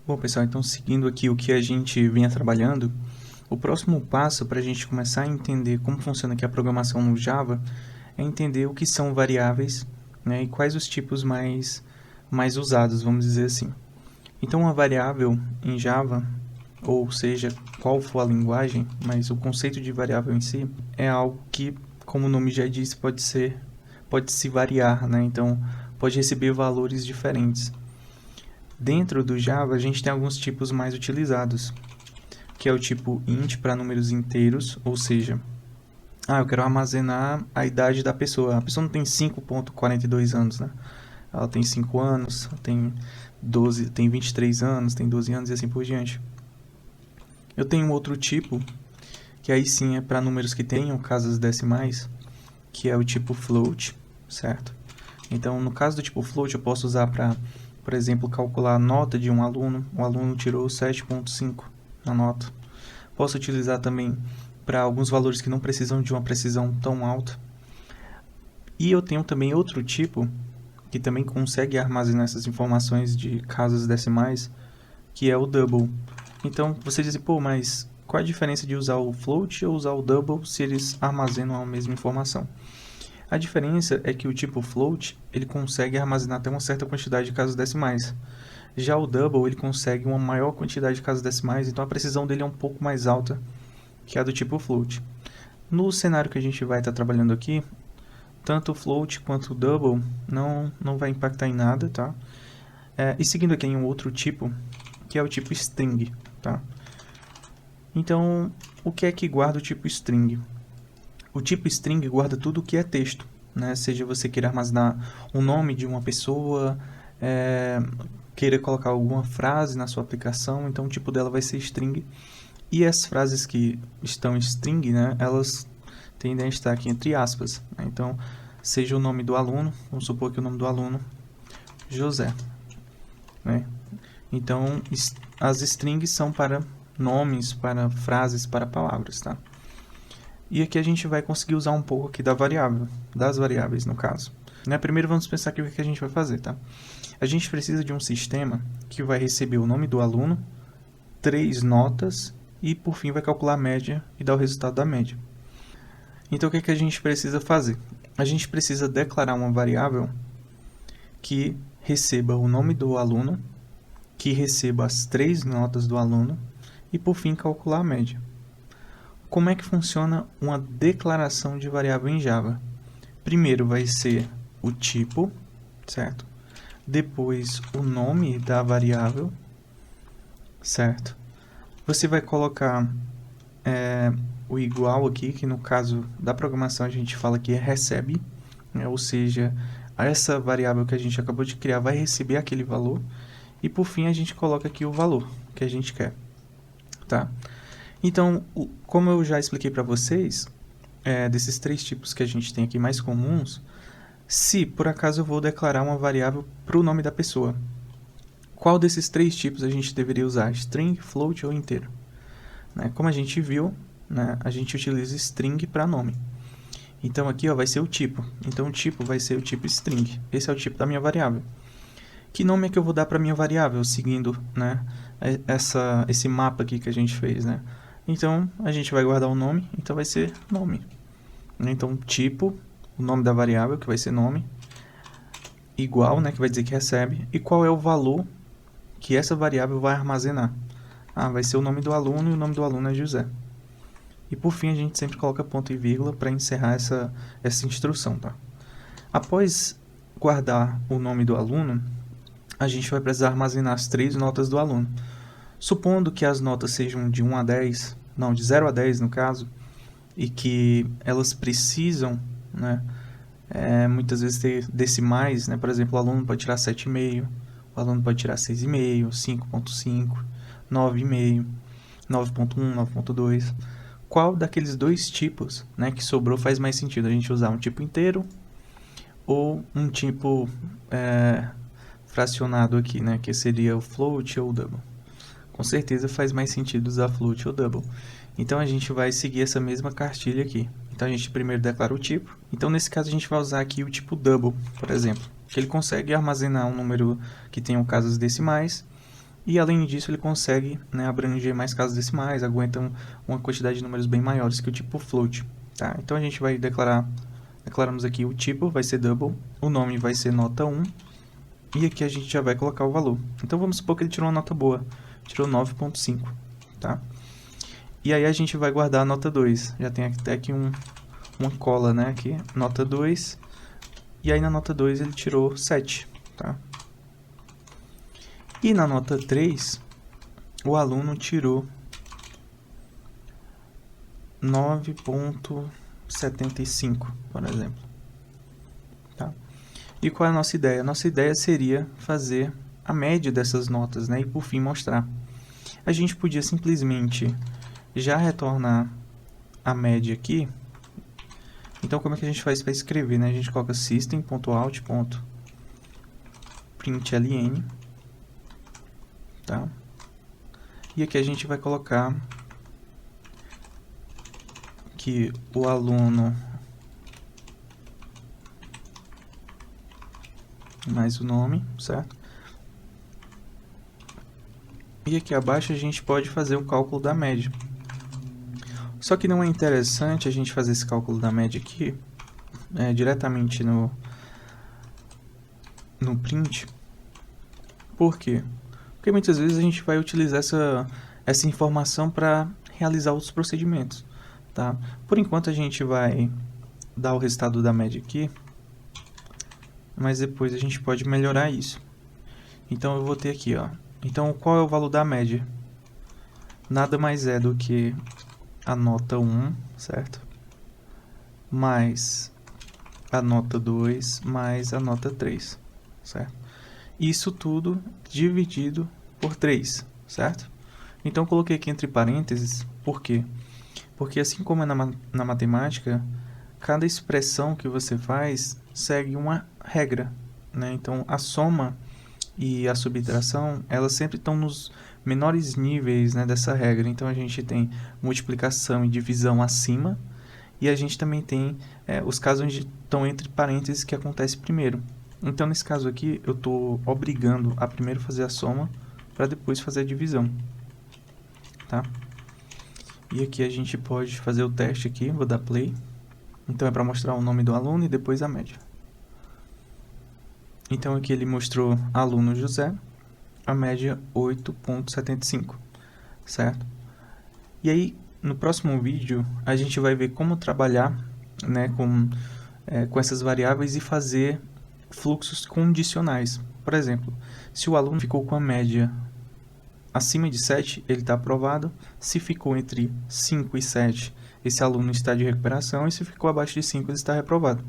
Bom, pessoal, então seguindo aqui o que a gente vinha trabalhando, o próximo passo para a gente começar a entender como funciona aqui a programação no Java é entender o que são variáveis, né, e quais os tipos mais usados, vamos dizer assim. Então, uma variável em Java, ou seja, qual for a linguagem, mas o conceito de variável em si é algo que, como o nome já diz, pode se variar, né? Então, pode receber valores diferentes. Dentro do Java, a gente tem alguns tipos mais utilizados, que é o tipo int para números inteiros, ou seja, eu quero armazenar a idade da pessoa. A pessoa não tem 5,42 anos, né? Ela tem 5 anos, tem 12, tem 23 anos, tem 12 anos e assim por diante. Eu tenho um outro tipo, que aí sim é para números que tenham casas decimais, que é o tipo float, certo? Então, no caso do tipo float, eu posso usar para, por exemplo, calcular a nota de um aluno. O aluno tirou 7,5 na nota. Posso utilizar também para alguns valores que não precisam de uma precisão tão alta. E eu tenho também outro tipo, que também consegue armazenar essas informações de casas decimais, que é o double. Então, você diz, pô, mas qual a diferença de usar o float ou usar o double se eles armazenam a mesma informação? A diferença é que o tipo float, ele consegue armazenar até uma certa quantidade de casas decimais. Já o double, ele consegue uma maior quantidade de casas decimais, então a precisão dele é um pouco mais alta que a do tipo float. No cenário que a gente vai estar trabalhando aqui, tanto o float quanto o double não vai impactar em nada, tá? E seguindo aqui em um outro tipo, que é o tipo string, tá? Então, o que é que guarda o tipo string? O tipo string guarda tudo o que é texto, né? Seja você queira armazenar o nome de uma pessoa, queira colocar alguma frase na sua aplicação, então o tipo dela vai ser string. E as frases que estão em string, né, elas tendem a estar aqui entre aspas, né? Então, seja o nome do aluno, vamos supor que o nome do aluno José, né? Então, as strings são para nomes, para frases, para palavras, tá? E aqui a gente vai conseguir usar um pouco aqui das variáveis no caso. Né? Primeiro vamos pensar aqui o que a gente vai fazer, tá? A gente precisa de um sistema que vai receber o nome do aluno, 3 notas e por fim vai calcular a média e dar o resultado da média. Então o que a gente precisa fazer? A gente precisa declarar uma variável que receba o nome do aluno, que receba as 3 notas do aluno e por fim calcular a média. Como é que funciona uma declaração de variável em Java? Primeiro vai ser o tipo, certo? Depois o nome da variável, certo? Você vai colocar o igual aqui, que no caso da programação a gente fala que é recebe, né? Ou seja, essa variável que a gente acabou de criar vai receber aquele valor. E por fim a gente coloca aqui o valor que a gente quer, tá? Então, como eu já expliquei para vocês, desses 3 tipos que a gente tem aqui mais comuns, se por acaso eu vou declarar uma variável para o nome da pessoa, qual desses 3 tipos a gente deveria usar? String, float ou inteiro? Né? Como a gente viu, né, a gente utiliza string para nome. Então aqui vai ser o tipo. Então o tipo vai ser o tipo string. Esse é o tipo da minha variável. Que nome é que eu vou dar para minha variável, seguindo, né, esse mapa aqui que a gente fez, né? Então, a gente vai guardar o nome, então vai ser nome. Então, tipo, o nome da variável, que vai ser nome, igual, né, que vai dizer que recebe, e qual é o valor que essa variável vai armazenar. Vai ser o nome do aluno, e o nome do aluno é José. E por fim, a gente sempre coloca ponto e vírgula para encerrar essa instrução, tá? Após guardar o nome do aluno, a gente vai precisar armazenar as 3 notas do aluno. Supondo que as notas sejam de 1 a 10, não, de 0 a 10 no caso, e que elas precisam, né, muitas vezes ter decimais, né, por exemplo, o aluno pode tirar 7,5, o aluno pode tirar 6,5, 5,5, 9,5, 9,1, 9,2. Qual daqueles 2 tipos, né, que sobrou faz mais sentido? A gente usar um tipo inteiro ou um tipo fracionado aqui, né, que seria o float ou o double. Com certeza faz mais sentido usar float ou double. Então a gente vai seguir essa mesma cartilha aqui. Então a gente primeiro declara o tipo. Então nesse caso a gente vai usar aqui o tipo double, por exemplo, que ele consegue armazenar um número que tenha casas decimais E além disso, ele consegue, né, abranger mais casas decimais, aguenta uma quantidade de números bem maiores que o tipo float. Tá? Então a gente vai declaramos aqui o tipo, vai ser double, o nome vai ser nota 1, e aqui a gente já vai colocar o valor. Então vamos supor que ele tirou uma nota boa, tirou 9.5, tá? E aí a gente vai guardar a nota 2, já tem até aqui uma cola, né, aqui, nota 2, e aí na nota 2 ele tirou 7, tá? E na nota 3, o aluno tirou 9.75, por exemplo. Tá? E qual é a nossa ideia? A nossa ideia seria fazer a média dessas notas, né? E por fim mostrar. A gente podia simplesmente já retornar a média aqui. Então como é que a gente faz para escrever, né? A gente coloca system.out.println, tá? E aqui a gente vai colocar que o aluno mais o nome, certo? E aqui abaixo a gente pode fazer o cálculo da média. Só que não é interessante a gente fazer esse cálculo da média aqui diretamente no print. Por quê? Porque muitas vezes a gente vai utilizar essa informação para realizar outros procedimentos. Tá? Por enquanto a gente vai dar o resultado da média aqui, mas depois a gente pode melhorar isso. Então eu vou ter aqui, ó. Então qual é o valor da média? Nada mais é do que a nota 1, certo? Mais a nota 2, mais a nota 3, certo? Isso tudo dividido por 3, certo? Então coloquei aqui entre parênteses, por quê? Porque assim como é na matemática, cada expressão que você faz segue uma regra, né? Então a soma e a subtração, elas sempre estão nos menores níveis, né, dessa regra. Então a gente tem multiplicação e divisão acima, e a gente também tem os casos onde estão entre parênteses que acontece primeiro. Então nesse caso aqui eu estou obrigando a primeiro fazer a soma para depois fazer a divisão, tá? E aqui a gente pode fazer o teste aqui, vou dar play. Então é para mostrar o nome do aluno e depois a média. Então aqui ele mostrou aluno José, a média 8.75, certo? E aí, no próximo vídeo, a gente vai ver como trabalhar, né, com essas variáveis e fazer fluxos condicionais. Por exemplo, se o aluno ficou com a média acima de 7, ele está aprovado. Se ficou entre 5 e 7, esse aluno está de recuperação. E se ficou abaixo de 5, ele está reprovado.